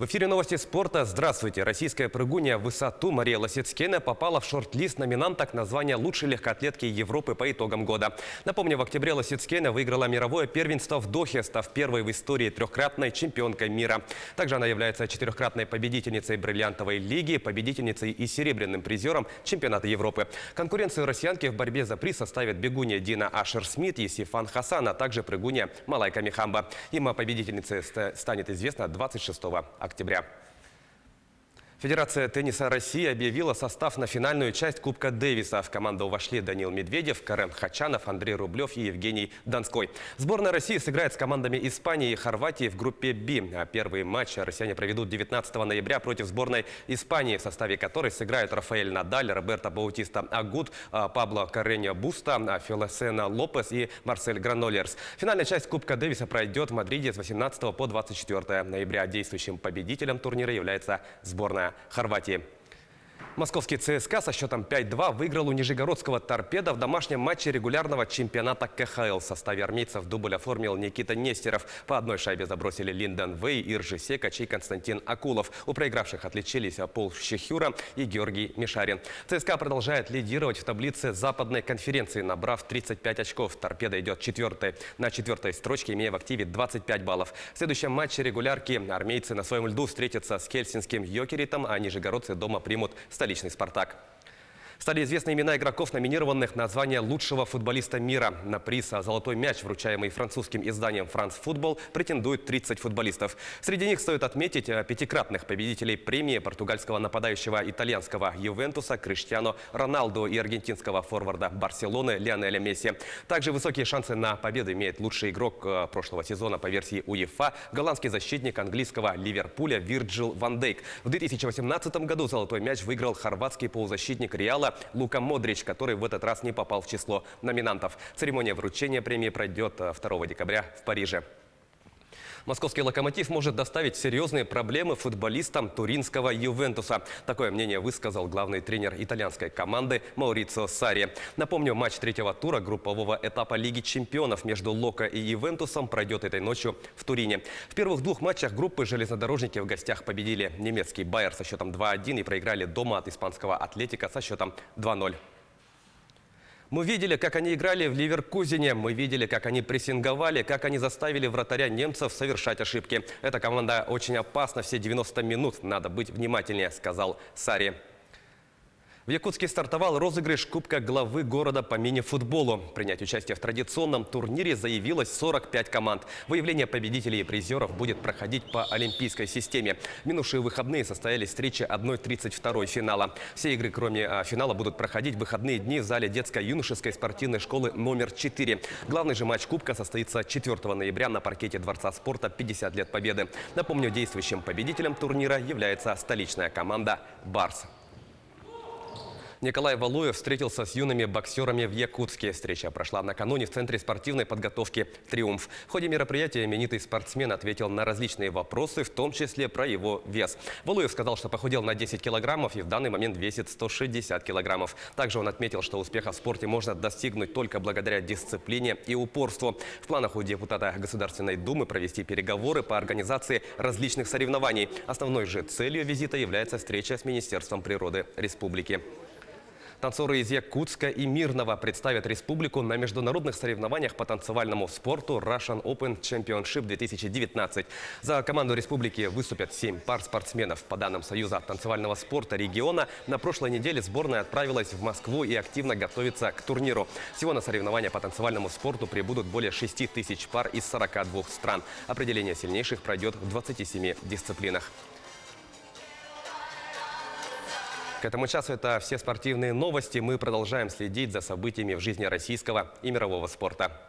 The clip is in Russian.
В эфире новости спорта. Здравствуйте. Российская прыгунья в высоту Мария Лосицкена попала в шорт-лист номинанток на звание лучшей легкоатлетки Европы по итогам года. Напомню, в октябре Лосицкена выиграла мировое первенство в Дохе, став первой в истории трехкратной чемпионкой мира. Также она является четырехкратной победительницей бриллиантовой лиги, победительницей и серебряным призером чемпионата Европы. Конкуренцию россиянки в борьбе за приз составят бегунья Дина Ашер-Смит и Сифан Хасан, а также прыгунья Малайка Михамба. Им о победительнице станет известно 26 октября. Федерация тенниса России объявила состав на финальную часть Кубка Дэвиса. В команду вошли Данил Медведев, Карен Хачанов, Андрей Рублев и Евгений Донской. Сборная России сыграет с командами Испании и Хорватии в группе «Б». Первый матч россияне проведут 19 ноября против сборной Испании, в составе которой сыграют Рафаэль Надаль, Роберто Баутиста Агут, Пабло Карреньо Буста, Филосена Лопес и Марсель Граноллерс. Финальная часть Кубка Дэвиса пройдет в Мадриде с 18 по 24 ноября. Действующим победителем турнира является сборная Хорватии. Московский ЦСКА со счетом 5-2 выиграл у нижегородского «Торпедо» в домашнем матче регулярного чемпионата КХЛ. В составе армейцев дубль оформил Никита Нестеров. По одной шайбе забросили Линдон Вэй, Иржи Секач и Константин Акулов. У проигравших отличились Пол Щехюра и Георгий Мишарин. ЦСКА продолжает лидировать в таблице западной конференции, набрав 35 очков. «Торпедо» идет на четвертой строчке, имея в активе 25 баллов. В следующем матче регулярки армейцы на своем льду встретятся с кельсинским «Йокеритом», а нижегородцы дома примут столичный «Спартак». Стали известны имена игроков, номинированных на звание лучшего футболиста мира. На приз «Золотой мяч», вручаемый французским изданием «France Football», претендуют 30 футболистов. Среди них стоит отметить пятикратных победителей премии португальского нападающего итальянского «Ювентуса» Криштиану Роналду и аргентинского форварда «Барселоны» Лионеля Месси. Также высокие шансы на победу имеет лучший игрок прошлого сезона по версии УЕФА – голландский защитник английского «Ливерпуля» Вирджил ван Дейк. В 2018 году «Золотой мяч» выиграл хорватский полузащитник «Реала» Лука Модрич, который в этот раз не попал в число номинантов. Церемония вручения премии пройдет 2 декабря в Париже. Московский «Локомотив» может доставить серьезные проблемы футболистам туринского «Ювентуса». Такое мнение высказал главный тренер итальянской команды Маурицио Сарри. Напомню, матч третьего тура группового этапа Лиги чемпионов между «Локо» и «Ювентусом» пройдет этой ночью в Турине. В первых двух матчах группы железнодорожники в гостях победили немецкий «Байер» со счетом 2-1 и проиграли дома от испанского «Атлетико» со счетом 2-0. Мы видели, как они играли в Ливеркузене, мы видели, как они прессинговали, как они заставили вратаря немцев совершать ошибки. Эта команда очень опасна все 90 минут, надо быть внимательнее, сказал Сарри. В Якутске стартовал розыгрыш Кубка главы города по мини-футболу. Принять участие в традиционном турнире заявилось 45 команд. Выявление победителей и призеров будет проходить по олимпийской системе. В минувшие выходные состоялись встречи 1/32 финала. Все игры, кроме финала, будут проходить в выходные дни в зале детско-юношеской спортивной школы номер 4. Главный же матч Кубка состоится 4 ноября на паркете Дворца спорта 50 лет Победы. Напомню, действующим победителем турнира является столичная команда «Барс». Николай Валуев встретился с юными боксерами в Якутске. Встреча прошла накануне в Центре спортивной подготовки «Триумф». В ходе мероприятия именитый спортсмен ответил на различные вопросы, в том числе про его вес. Валуев сказал, что похудел на 10 килограммов и в данный момент весит 160 килограммов. Также он отметил, что успеха в спорте можно достигнуть только благодаря дисциплине и упорству. В планах у депутата Государственной Думы провести переговоры по организации различных соревнований. Основной же целью визита является встреча с Министерством природы республики. Танцоры из Якутска и Мирного представят республику на международных соревнованиях по танцевальному спорту Russian Open Championship 2019. За команду республики выступят 7 пар спортсменов. По данным Союза танцевального спорта региона, на прошлой неделе сборная отправилась в Москву и активно готовится к турниру. Всего на соревнования по танцевальному спорту прибудут более 6 тысяч пар из 42 стран. Определение сильнейших пройдет в 27 дисциплинах. К этому часу это все спортивные новости. Мы продолжаем следить за событиями в жизни российского и мирового спорта.